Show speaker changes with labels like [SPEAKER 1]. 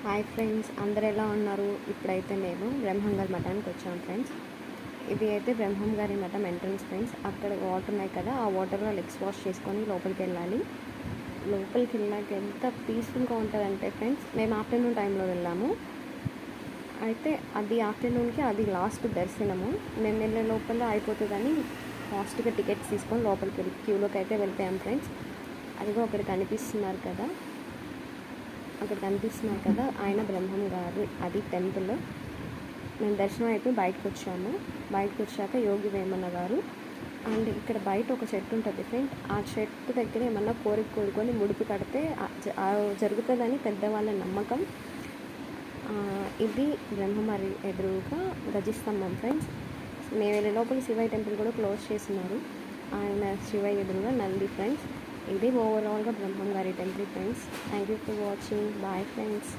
[SPEAKER 1] Hi friends, అందరు ఎలా ఉన్నారు? ఇప్పుడైతే మేము బ్రహ్మం గారి మఠానికి వచ్చాం ఫ్రెండ్స్. ఇది అయితే బ్రహ్మం గారి మఠం ఎంట్రన్స్ ఫ్రెండ్స్. అక్కడ వాటర్ ఉన్నాయి కదా, ఆ వాటర్లో లెగ్స్ వాష్ చేసుకొని లోపలికి వెళ్ళాలి. లోపలికి వెళ్ళాక ఎంత పీస్ఫుల్గా ఉంటుందంటే ఫ్రెండ్స్, మేము ఆఫ్టర్నూన్ టైంలో వెళ్ళాము. అయితే అది ఆఫ్టర్నూన్కి అది లాస్ట్ దర్శనము. మేము వెళ్ళే లోపల అయిపోతుందని ఫాస్ట్గా టికెట్స్ తీసుకొని లోపలికి వెళ్ళి క్యూలోకి అయితే వెళ్ళిపోయాం ఫ్రెండ్స్. అదిగో అక్కడ కనిపిస్తున్నారు కదా, ఆయన బ్రహ్మం గారు, అది టెంపుల్. మేము దర్శనం అయిపోయి బయటకు వచ్చాము. బయటకు వచ్చాక యోగి వేమన్న గారు అండ్ ఇక్కడ బయట ఒక చెట్టు ఉంటుంది ఫ్రెండ్. ఆ చెట్టు దగ్గర ఏమన్నా కోరుకొని ముడుపు కడితే జరుగుతుందని పెద్దవాళ్ళ నమ్మకం. ఇది బ్రహ్మమరి ఎదురుగా గజిస్తంభం ఫ్రెండ్స్. మేము వెళ్ళే లోపల శివయ్య టెంపుల్ కూడా క్లోజ్ చేస్తున్నారు. ఆయన శివయ్య ఎదురుగా నంది ఫ్రెండ్స్. ఇది ఓవరాల్గా బ్రహ్మం గారి temple friends. Thank you for watching. Bye friends.